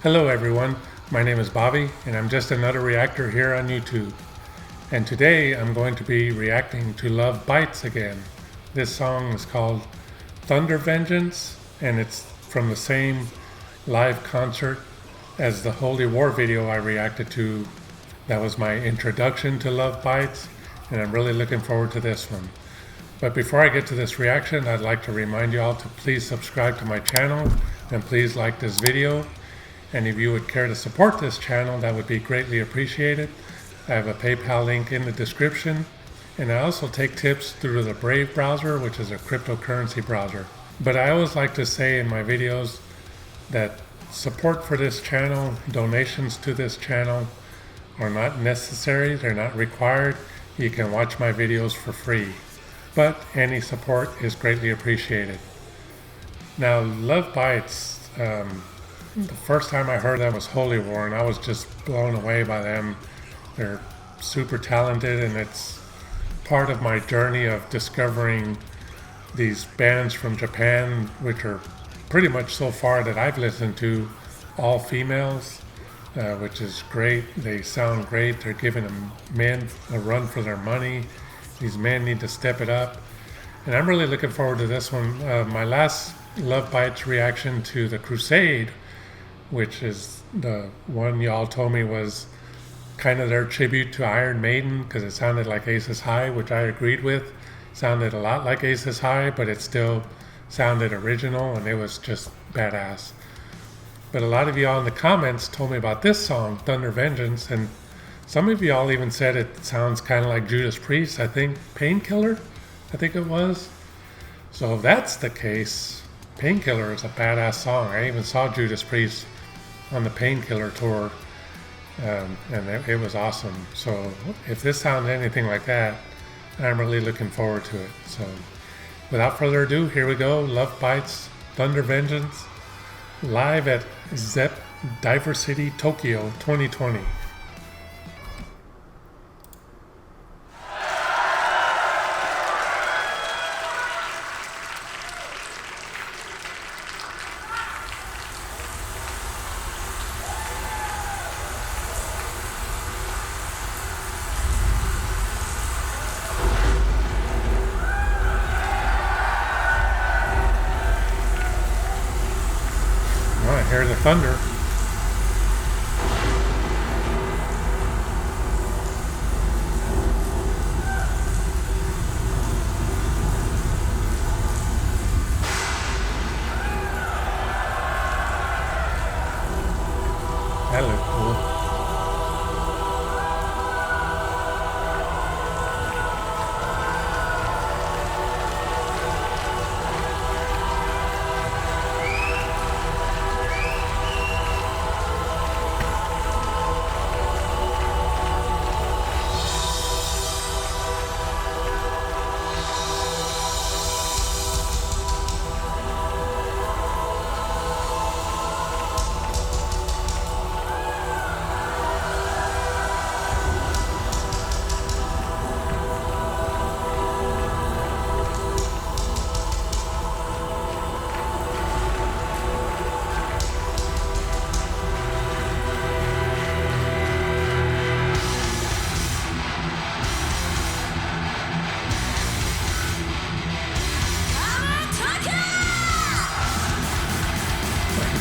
Hello everyone, my name is Bobby and I'm just another reactor here on YouTube. And today I'm going to be reacting to Lovebites again. This song is called Thunder Vengeance and it's from the same live concert as the Holy War video I reacted to. That was my introduction to Lovebites and I'm really looking forward to this one. But before I get to this reaction, I'd like to remind you all to please subscribe to my channel and please like this video. And if you would care to support this channel, that would be greatly appreciated. I have a PayPal link in the description. And I also take tips through the Brave browser, which is a cryptocurrency browser. But I always like to say in my videos that support for this channel, donations to this channel are not necessary, they're not required. You can watch my videos for free. But any support is greatly appreciated. Now, Lovebites, the first time I heard them was Holy War, and I was just blown away by them. They're super talented, and it's part of my journey of discovering these bands from Japan, which are pretty much so far that I've listened to all females, which is great. They sound great. They're giving them men a run for their money. These men need to step it up. And I'm really looking forward to this one. My last Lovebites reaction to The Crusade, which is the one y'all told me was kind of their tribute to Iron Maiden because it sounded like Aces High, which I agreed with. Sounded a lot like Aces High, but it still sounded original and it was just badass. But a lot of y'all in the comments told me about this song, Thunder Vengeance, and some of y'all even said it sounds kind of like Judas Priest. I think Painkiller, I think it was. So if that's the case, Painkiller is a badass song. I even saw Judas Priest on the Painkiller tour, and it was awesome. So if this sounds anything like that, I'm really looking forward to it. So without further ado, here we go. Lovebites, Thunder Vengeance, live at Zepp DiverCity Tokyo 2020. I hear the thunder. That looked cool.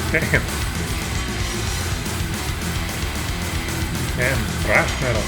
Damn. Damn, thrash metal.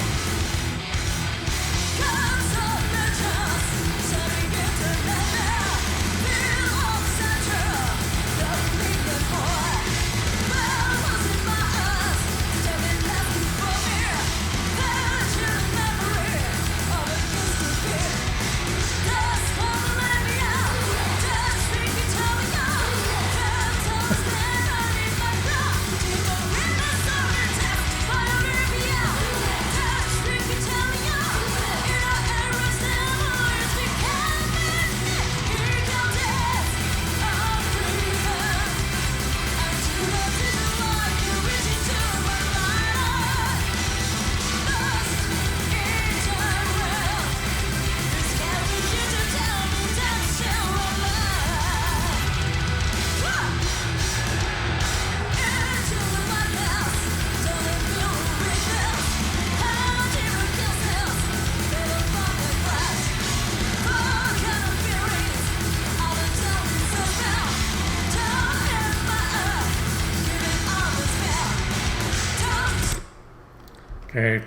Okay.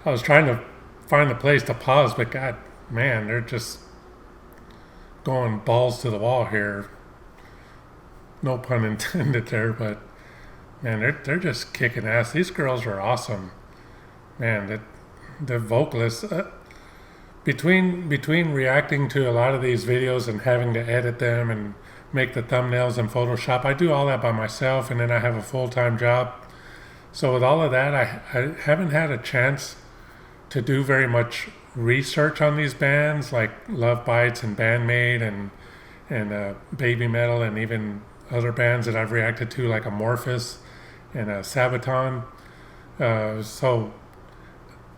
I was trying to find a place to pause, but God, man, they're just going balls to the wall here. No pun intended there, but man, they're just kicking ass. These girls are awesome. Man, the vocalists, between reacting to a lot of these videos and having to edit them and make the thumbnails in Photoshop, I do all that by myself, and then I have a full-time job. So with all of that, I haven't had a chance to do very much research on these bands like Lovebites and Bandmate and Baby Metal, and even other bands that I've reacted to like Amorphous and Sabaton. So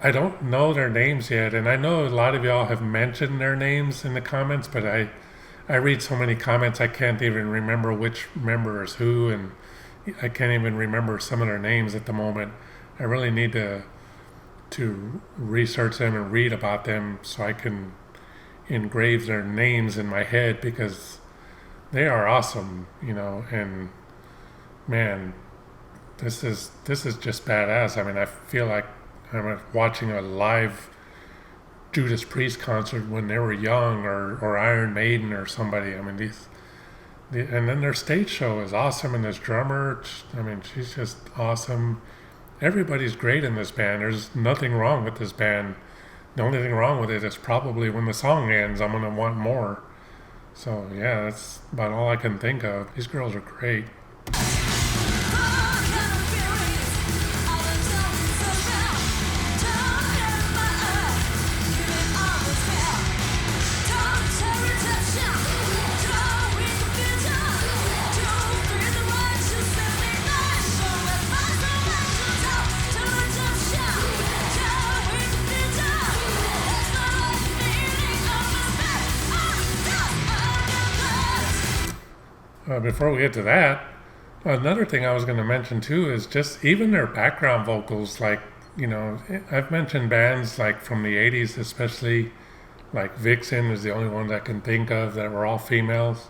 I don't know their names yet, and I know a lot of y'all have mentioned their names in the comments, but I read so many comments I can't even remember which member is who, and I can't even remember some of their names at the moment. I really need to research them and read about them so I can engrave their names in my head, because they are awesome, and man, this is just badass. I mean, I feel like I'm watching a live Judas Priest concert when they were young, or Iron Maiden or somebody. I mean, and then their stage show is awesome, and this drummer, I mean, she's just awesome. Everybody's great in this band. There's nothing wrong with this band. The only thing wrong with it is probably when the song ends, I'm going to want more. So yeah, that's about all I can think of. These girls are great. Before we get to that, another thing I was going to mention too is just even their background vocals. Like, I've mentioned bands like from the 80s, especially like Vixen is the only one I can think of that were all females.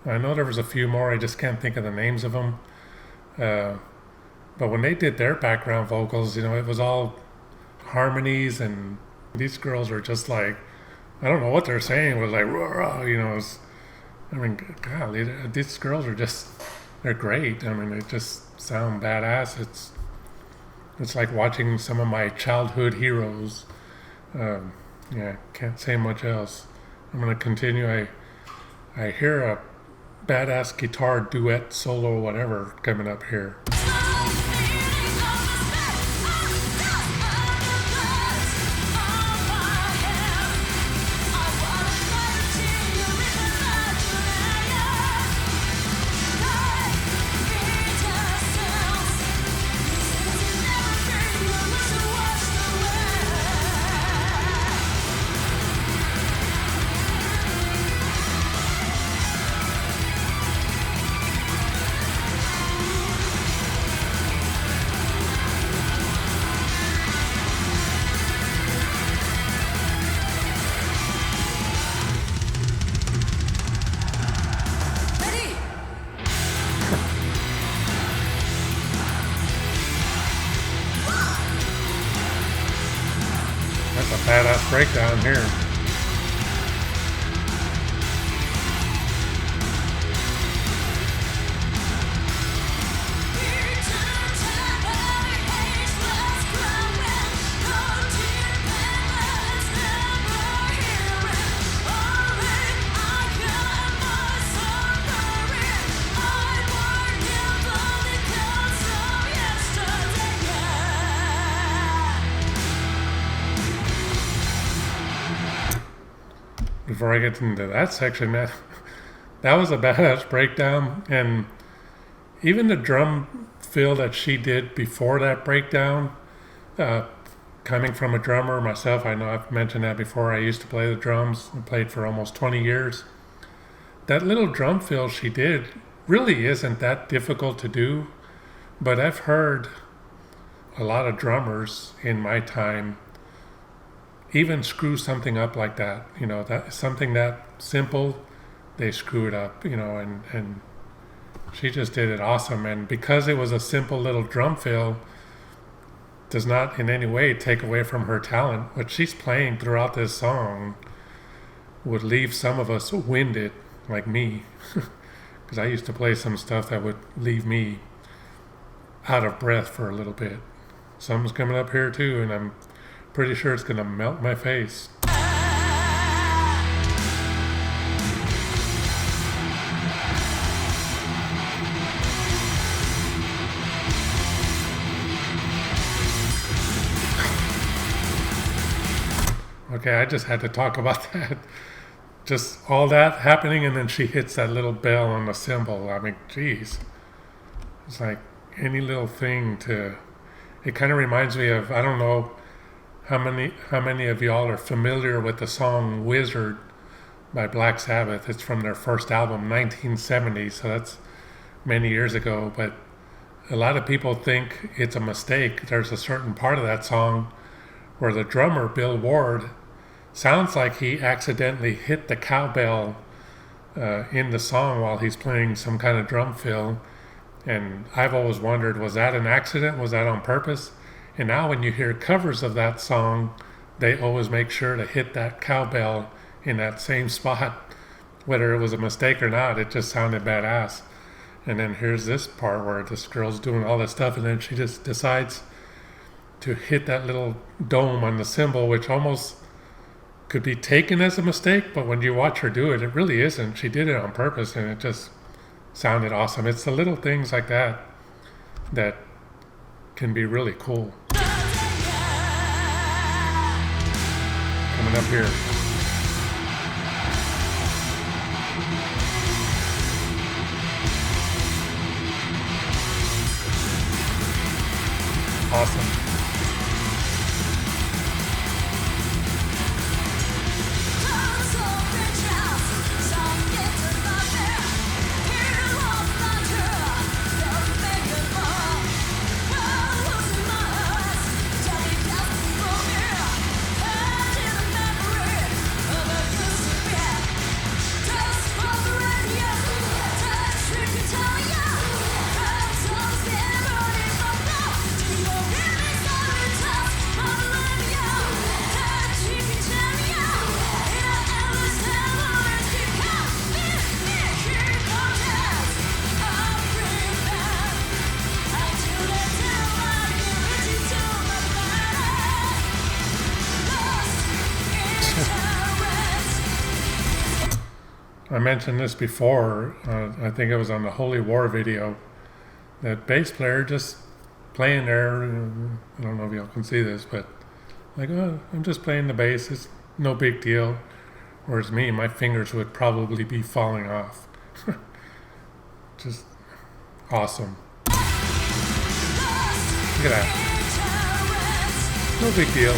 I know there was a few more, I just can't think of the names of them. But when they did their background vocals, it was all harmonies, and these girls are just like, I don't know what they're saying, it was like, rah, I mean, golly, these girls are they're great. I mean, they just sound badass. It's like watching some of my childhood heroes. Yeah, can't say much else. I'm going to continue. I hear a badass guitar duet, solo, whatever, coming up here. That's a badass breakdown here. Before I get into that section, that was a badass breakdown, and even the drum fill that she did before that breakdown, coming from a drummer myself, I know I've mentioned that before. I used to play the drums. I played for almost 20 years. That little drum fill she did really isn't that difficult to do, but I've heard a lot of drummers in my time even screw something up like that, that something that simple, they screw it up, and she just did it awesome. And because it was a simple little drum fill, does not in any way take away from her talent. What she's playing throughout this song would leave some of us winded, like me, because I used to play some stuff that would leave me out of breath for a little bit. Something's coming up here too, and I'm pretty sure it's going to melt my face. Okay, I just had to talk about that. Just all that happening, and then she hits that little bell on the cymbal. I mean, geez. It's like any little thing to... It kind of reminds me of, I don't know how many of y'all are familiar with the song Wizard by Black Sabbath. It's from their first album, 1970, so that's many years ago. But a lot of people think it's a mistake. There's a certain part of that song where the drummer, Bill Ward, sounds like he accidentally hit the cowbell in the song while he's playing some kind of drum fill. And I've always wondered, was that an accident? Was that on purpose? And now when you hear covers of that song, they always make sure to hit that cowbell in that same spot. Whether it was a mistake or not, it just sounded badass. And then here's this part where this girl's doing all this stuff, and then she just decides to hit that little dome on the cymbal, which almost could be taken as a mistake, but when you watch her do it, it really isn't. She did it on purpose, and it just sounded awesome. It's the little things like that that can be really cool. Coming up here. Awesome. I mentioned this before, I think it was on the Holy War video, that bass player just playing there, I don't know if y'all can see this, but like, oh, I'm just playing the bass, it's no big deal. Whereas me, my fingers would probably be falling off. Just awesome. Look at that. No big deal.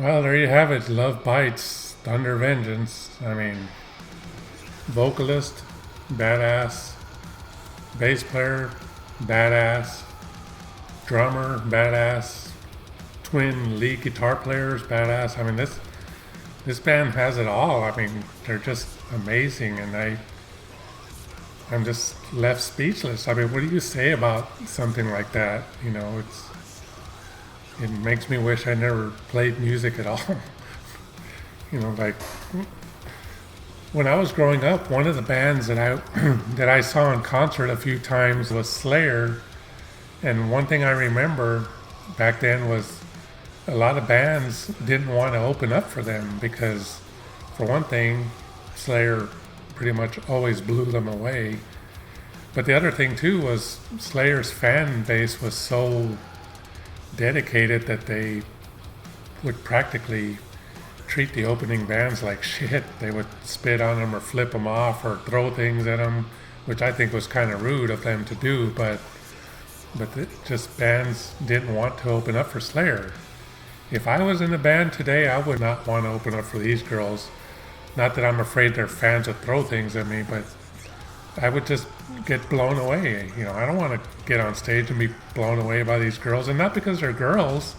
Well, there you have it. Lovebites, Thunder Vengeance. I mean, vocalist, badass. Bass player, badass. Drummer, badass. Twin lead guitar players, badass. I mean, this band has it all. I mean, they're just amazing, and I'm just left speechless. I mean, what do you say about something like that? You know, it makes me wish I never played music at all. You know, like when I was growing up, one of the bands that I that I saw in concert a few times was Slayer, And one thing I remember back then was a lot of bands didn't want to open up for them because, for one thing, Slayer pretty much always blew them away. But the other thing too was Slayer's fan base was so dedicated that they would practically treat the opening bands like shit. They would spit on them or flip them off or throw things at them, which I think was kind of rude of them to do, but just bands didn't want to open up for Slayer. If I was in a band today, I would not want to open up for these girls. Not that I'm afraid their fans would throw things at me, but I would just get blown away. You know, I don't want to get on stage and be blown away by these girls, and not because they're girls.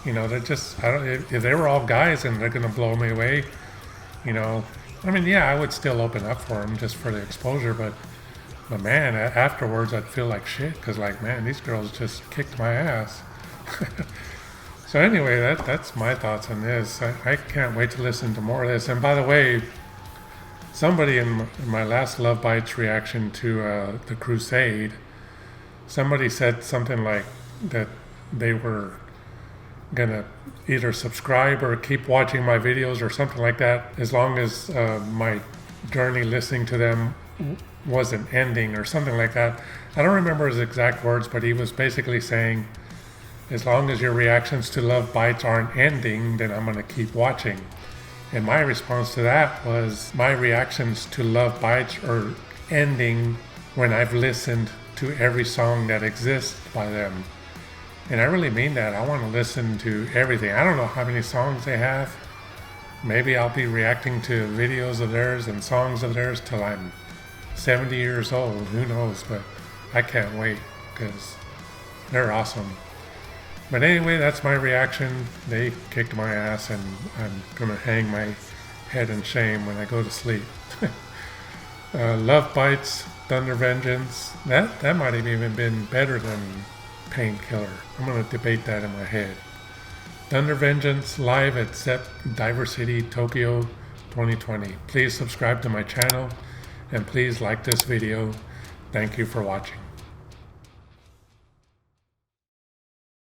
You know, they're just, I don't. If they were all guys and they're gonna blow me away, you know, I mean, yeah, I would still open up for them just for the exposure, but man, afterwards I'd feel like shit because, like, man, these girls just kicked my ass. So anyway, that's my thoughts on this. I can't wait to listen to more of this. And by the way, somebody in my last Lovebites reaction to the Crusade, somebody said something like that they were gonna either subscribe or keep watching my videos or something like that as long as my journey listening to them wasn't ending or something like that. I don't remember his exact words, but he was basically saying, as long as your reactions to Lovebites aren't ending, then I'm gonna keep watching. And my response to that was, my reactions to Lovebites are ending when I've listened to every song that exists by them. And I really mean that. I want to listen to everything. I don't know how many songs they have. Maybe I'll be reacting to videos of theirs and songs of theirs till I'm 70 years old. Who knows? But I can't wait because they're awesome. But anyway, that's my reaction. They kicked my ass, and I'm going to hang my head in shame when I go to sleep. Lovebites, Thunder Vengeance, that might have even been better than Painkiller. I'm going to debate that in my head. Thunder Vengeance live at Zepp DiverCity Tokyo 2020. Please subscribe to my channel, and please like this video. Thank you for watching.